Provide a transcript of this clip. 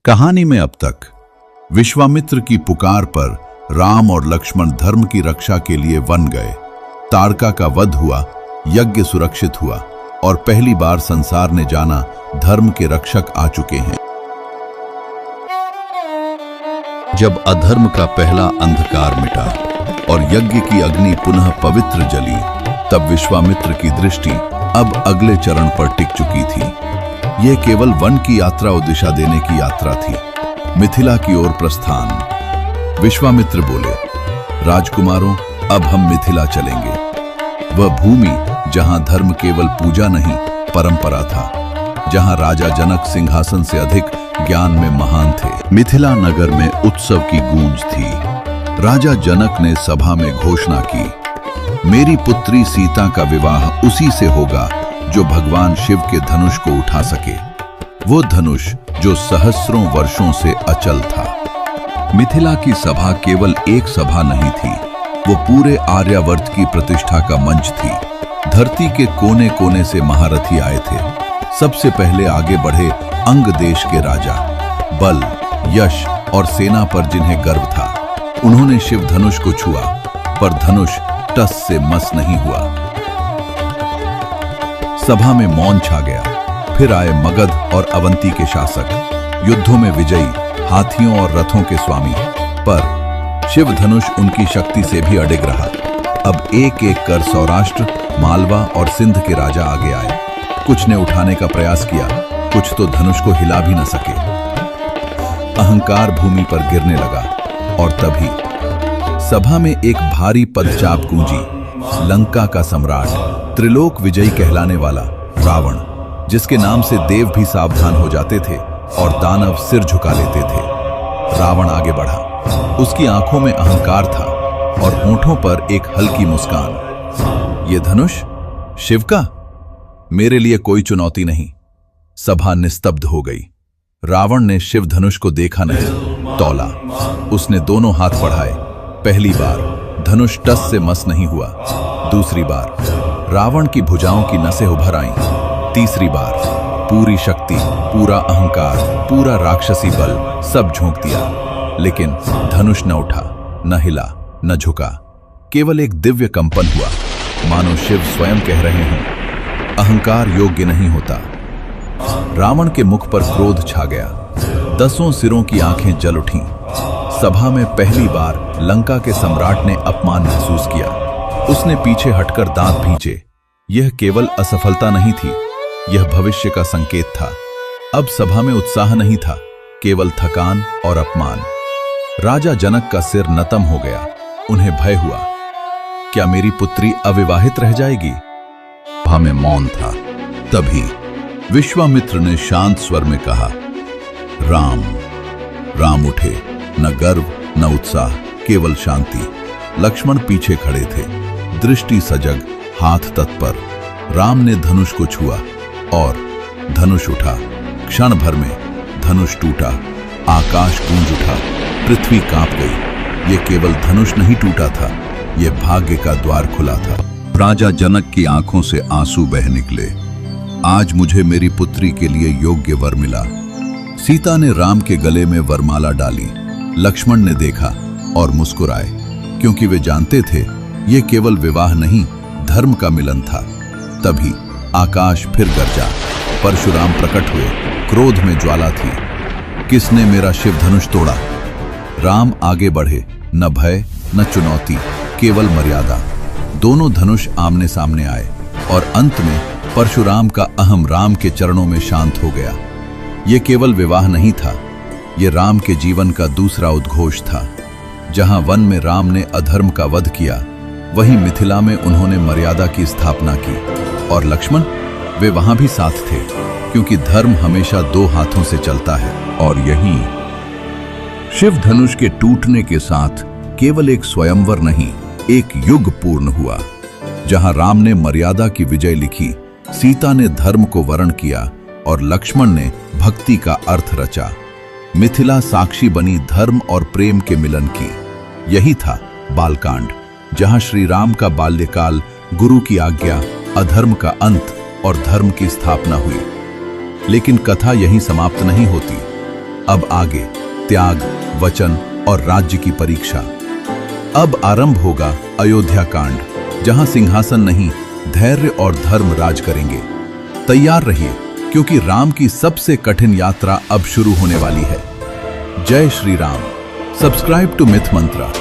कहानी में अब तक विश्वामित्र की पुकार पर राम और लक्ष्मण धर्म की रक्षा के लिए वन गए। तारका का वध हुआ, यज्ञ सुरक्षित हुआ और पहली बार संसार ने जाना धर्म के रक्षक आ चुके हैं। जब अधर्म का पहला अंधकार मिटा और यज्ञ की अग्नि पुनः पवित्र जली, तब विश्वामित्र की दृष्टि अब अगले चरण पर टिक चुकी थी। यह केवल वन की यात्रा और दिशा देने की यात्रा थी। मिथिला की ओर प्रस्थान। विश्वामित्र बोले, राजकुमारों, अब हम मिथिला चलेंगे। वह भूमि जहां धर्म केवल पूजा नहीं परंपरा था, जहां राजा जनक सिंहासन से अधिक ज्ञान में महान थे। मिथिला नगर में उत्सव की गूंज थी। राजा जनक ने सभा में घोषणा की, मेरी पुत्री सीता का विवाह उसी से होगा जो भगवान शिव के धनुष को उठा सके, वो धनुष जो सहस्रों वर्षों से अचल था। मिथिला की सभा केवल एक सभा नहीं थी, वो पूरे आर्यावर्त की प्रतिष्ठा का मंच थी। धरती के कोने कोने से महारथी आए थे। सबसे पहले आगे बढ़े अंग देश के राजा, बल, यश और सेना पर जिन्हें गर्व था। उन्होंने शिव धनुष को छुआ, पर धनुष टस से मस नहीं हुआ। सभा में मौन छा गया। फिर आए मगध और अवंती के शासक, युद्धों में विजयी, हाथियों और रथों के स्वामी, पर शिव धनुष उनकी शक्ति से भी अडिग रहा। अब एक एक कर सौराष्ट्र, मालवा और सिंध के राजा आगे आए। कुछ ने उठाने का प्रयास किया, कुछ तो धनुष को हिला भी न सके। अहंकार भूमि पर गिरने लगा और तभी सभा में एक भारी पदचाप गूंजी। लंका का सम्राट, त्रिलोक विजयी कहलाने वाला रावण, जिसके नाम से देव भी सावधान हो जाते थे और दानव सिर झुका लेते थे। रावण आगे बढ़ा। उसकी आंखों में अहंकार था और होठों पर एक हल्की मुस्कान। ये धनुष शिव का? मेरे लिए कोई चुनौती नहीं। सभा निस्तब्ध हो गई। रावण ने शिव धनुष को देखा नहीं, तौला। उसने दोनों हाथ बढ़ाए। पहली बार धनुष टस से मस नहीं हुआ। दूसरी बार रावण की भुजाओं की नसें उभर आईं। तीसरी बार पूरी शक्ति, पूरा अहंकार, पूरा राक्षसी बल सब झोंक दिया, लेकिन धनुष न उठा, न हिला, न झुका। केवल एक दिव्य कंपन हुआ, मानो शिव स्वयं कह रहे हों, अहंकार योग्य नहीं होता। रावण के मुख पर क्रोध छा गया। 10 सिरों की आंखें जल उठीं। सभा में पहली बार लंका के सम्राट ने अपमान महसूस किया। उसने पीछे हटकर दांत भींचे। यह केवल असफलता नहीं थी, यह भविष्य का संकेत था। अब सभा में उत्साह नहीं था, केवल थकान और अपमान। राजा जनक का सिर नतम हो गया। उन्हें भय हुआ, क्या मेरी पुत्री अविवाहित रह जाएगी? सभा में मौन था। तभी विश्वामित्र ने शांत स्वर में कहा, राम। राम उठे, न गर्व न उत्साह, केवल शांति। लक्ष्मण पीछे खड़े थे, दृष्टि सजग, हाथ तत्पर। राम ने धनुष को छुआ और धनुष उठा। क्षण भर में धनुष टूटा, आकाश गूंज उठा, पृथ्वी कांप गई। यह केवल धनुष नहीं टूटा था, यह भाग्य का द्वार खुला था। राजा जनक की आंखों से आंसू बह निकले। आज मुझे मेरी पुत्री के लिए योग्य वर मिला। सीता ने राम के गले में वरमाला डाली। लक्ष्मण ने देखा और मुस्कुराए, क्योंकि वे जानते थे ये केवल विवाह नहीं, धर्म का मिलन था। तभी आकाश फिर गरजा। परशुराम प्रकट हुए। क्रोध में ज्वाला थी। किसने मेरा शिव धनुष तोड़ा? राम आगे बढ़े। न भय न चुनौती, केवल मर्यादा। दोनों धनुष आमने सामने आए और अंत में परशुराम का अहम राम के चरणों में शांत हो गया। यह केवल विवाह नहीं था, यह राम के जीवन का दूसरा उद्घोष था। जहां वन में राम ने अधर्म का वध किया, वहीं मिथिला में उन्होंने मर्यादा की स्थापना की। और लक्ष्मण, वे वहां भी साथ थे, क्योंकि धर्म हमेशा 2 हाथों से चलता है। और यहीं शिव धनुष के टूटने के साथ केवल एक स्वयंवर नहीं, एक युग पूर्ण हुआ। जहां राम ने मर्यादा की विजय लिखी, सीता ने धर्म को वर्ण किया और लक्ष्मण ने भक्ति का अर्थ रचा। मिथिला साक्षी बनी धर्म और प्रेम के मिलन की। यही था बालकांड, जहां श्री राम का बाल्यकाल, गुरु की आज्ञा, अधर्म का अंत और धर्म की स्थापना हुई। लेकिन कथा यहीं समाप्त नहीं होती। अब आगे त्याग, वचन और राज्य की परीक्षा। अब आरंभ होगा अयोध्या कांड, जहां सिंहासन नहीं, धैर्य और धर्म राज करेंगे। तैयार रहिए, क्योंकि राम की सबसे कठिन यात्रा अब शुरू होने वाली है। जय Shri Ram. Subscribe to Myth Mantra.